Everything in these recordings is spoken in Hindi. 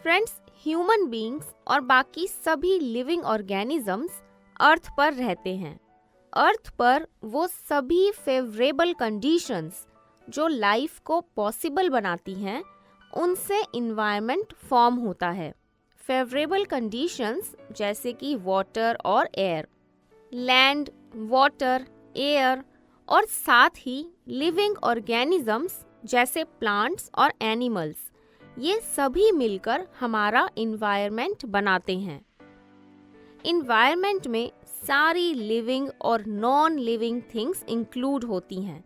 फ्रेंड्स, ह्यूमन बीइंग्स और बाकी सभी लिविंग ऑर्गेनिजम्स अर्थ पर रहते हैं। अर्थ पर वो सभी फेवरेबल कंडीशंस जो लाइफ को पॉसिबल बनाती हैं, उनसे इन्वायरमेंट फॉर्म होता है। फेवरेबल कंडीशंस जैसे कि वाटर और एयर, लैंड, वाटर, एयर और साथ ही लिविंग ऑर्गेनिजम्स जैसे प्लांट्स और एनिमल्स, ये सभी मिलकर हमारा इन्वायरमेंट बनाते हैं। इन्वायरमेंट में सारी लिविंग और नॉन लिविंग थिंग्स इंक्लूड होती हैं।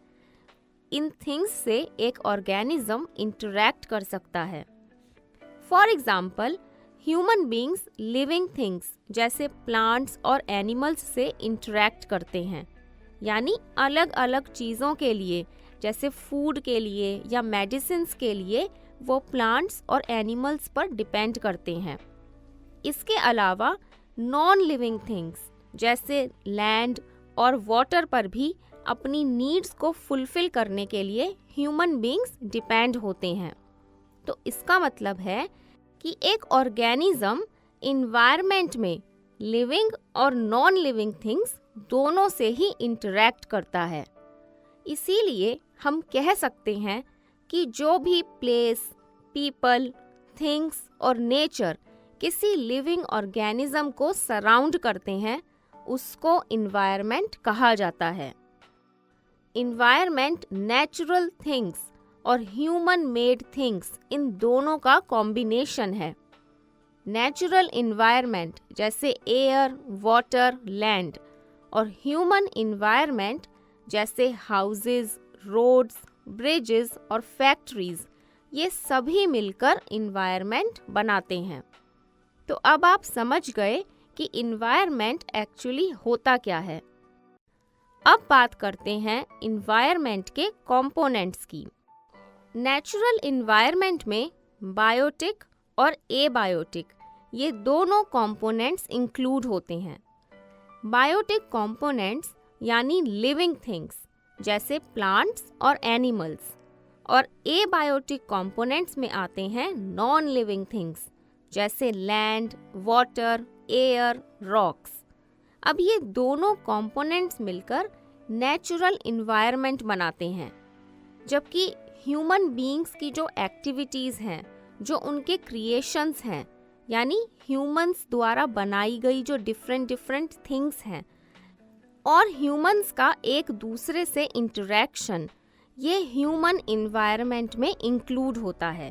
इन थिंग्स से एक ऑर्गेनिज्म इंटरैक्ट कर सकता है। For example, human beings living things जैसे प्लांट्स और एनिमल्स से इंटरैक्ट करते हैं, यानी अलग अलग चीज़ों के लिए जैसे फूड के लिए या मेडिसिन्स के लिए वो प्लांट्स और एनिमल्स पर डिपेंड करते हैं। इसके अलावा नॉन लिविंग थिंग्स जैसे लैंड और वाटर पर भी अपनी नीड्स को फुलफिल करने के लिए ह्यूमन बीइंग्स डिपेंड होते हैं। तो इसका मतलब है कि एक ऑर्गेनिज्म इन्वायरमेंट में लिविंग और नॉन लिविंग थिंग्स दोनों से ही इंटरैक्ट करता है। इसीलिए हम कह सकते हैं कि जो भी प्लेस, पीपल, थिंग्स और नेचर किसी लिविंग ऑर्गेनिज्म को सराउंड करते हैं, उसको इन्वायरमेंट कहा जाता है। इन्वायरमेंट नेचुरल थिंग्स और ह्यूमन मेड थिंग्स इन दोनों का कॉम्बिनेशन है। नेचुरल इन्वायरमेंट जैसे एयर, वाटर, लैंड और ह्यूमन इन्वायरमेंट जैसे हाउसेस, रोड्स, ब्रिजेस और फैक्ट्रीज, ये सभी मिलकर इन्वायरमेंट बनाते हैं। तो अब आप समझ गए कि इन्वायरमेंट एक्चुअली होता क्या है। अब बात करते हैं इन्वायरमेंट के कंपोनेंट्स की। नेचुरल इन्वायरमेंट में बायोटिक और एबायोटिक, ये दोनों कंपोनेंट्स इंक्लूड होते हैं। बायोटिक कंपोनेंट्स यानी लिविंग थिंग्स जैसे प्लांट्स और एनिमल्स, और एबायोटिक कंपोनेंट्स में आते हैं नॉन लिविंग थिंग्स जैसे लैंड, वाटर, एयर, रॉक्स। अब ये दोनों कंपोनेंट्स मिलकर नेचुरल इन्वायरमेंट बनाते हैं, जबकि ह्यूमन बीइंग्स की जो एक्टिविटीज़ हैं, जो उनके क्रिएशंस हैं, यानी ह्यूमंस द्वारा बनाई गई जो डिफरेंट थिंग्स हैं, और ह्यूमंस का एक दूसरे से इंटरेक्शन, ये ह्यूमन इन्वायरमेंट में इंक्लूड होता है।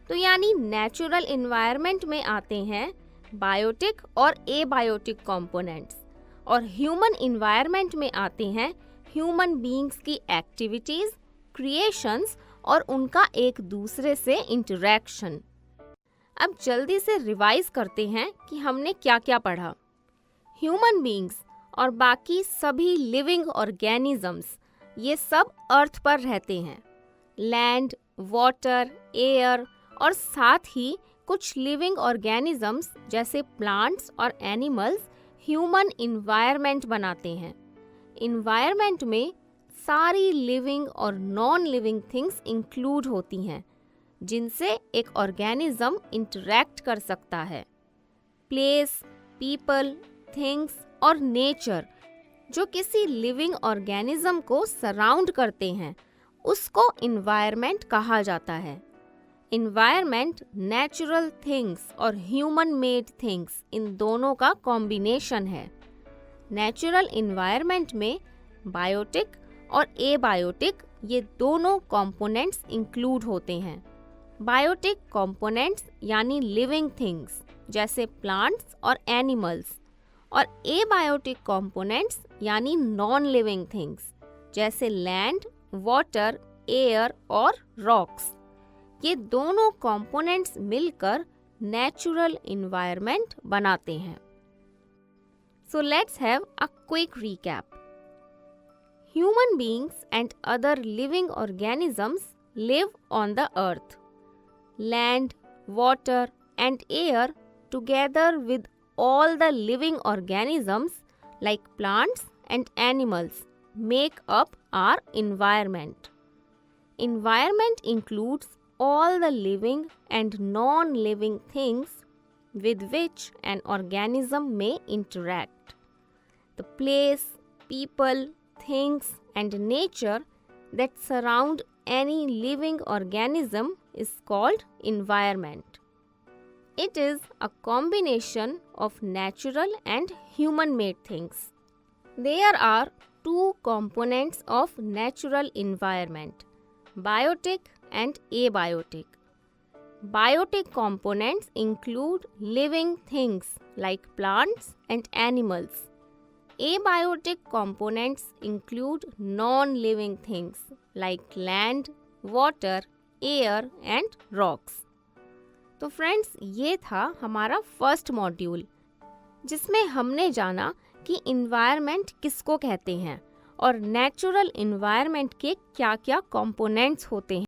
तो यानी नेचुरल इन्वायरमेंट में आते हैं बायोटिक और एबायोटिक कंपोनेंट्स, और ह्यूमन इन्वायरमेंट में आते हैं ह्यूमन बीइंग्स की एक्टिविटीज़, क्रिएशंस और उनका एक दूसरे से इंटरेक्शन। अब जल्दी से रिवाइज करते हैं कि हमने क्या क्या पढ़ा। ह्यूमन बीइंग्स और बाकी सभी लिविंग ऑर्गेनिजम्स, ये सब अर्थ पर रहते हैं। लैंड, वाटर, एयर और साथ ही कुछ लिविंग ऑर्गेनिजम्स जैसे प्लांट्स और एनिमल्स ह्यूमन इन्वायरमेंट बनाते हैं। इन्वायरमेंट में सारी लिविंग और नॉन लिविंग थिंग्स इंक्लूड होती हैं, जिनसे एक ऑर्गेनिज्म इंटरैक्ट कर सकता है। प्लेस, पीपल, थिंग्स और नेचर जो किसी लिविंग ऑर्गेनिज्म को सराउंड करते हैं, उसको इन्वायरमेंट कहा जाता है। इन्वायरमेंट नेचुरल थिंग्स और ह्यूमन मेड थिंग्स इन दोनों का कॉम्बिनेशन है। नेचुरल इन्वायरमेंट में बायोटिक और एबायोटिक, ये दोनों कंपोनेंट्स इंक्लूड होते हैं। बायोटिक कंपोनेंट्स यानी लिविंग थिंग्स जैसे प्लांट्स और एनिमल्स, और एबायोटिक कंपोनेंट्स यानी नॉन लिविंग थिंग्स जैसे लैंड, वाटर, एयर और रॉक्स। ये दोनों कंपोनेंट्स मिलकर नेचुरल इन्वायरमेंट बनाते हैं। So let's have a quick recap. Human beings and other living organisms live on the earth. Land, water, and air, together with all the living organisms like plants and animals, make up our environment. Environment includes all the living and non-living things with which an organism may interact. The place, people, things, and nature that surround any living organism is called environment. It is a combination of natural and human-made things. There are two components of natural environment, biotic and abiotic. Biotic components include living things like plants and animals. Abiotic components include non-living things like land, water, air and rocks. तो फ्रेंड्स, ये था हमारा फर्स्ट मॉड्यूल जिसमें हमने जाना कि इन्वायरमेंट किसको कहते हैं और नेचुरल इन्वायरमेंट के क्या क्या कंपोनेंट्स होते हैं.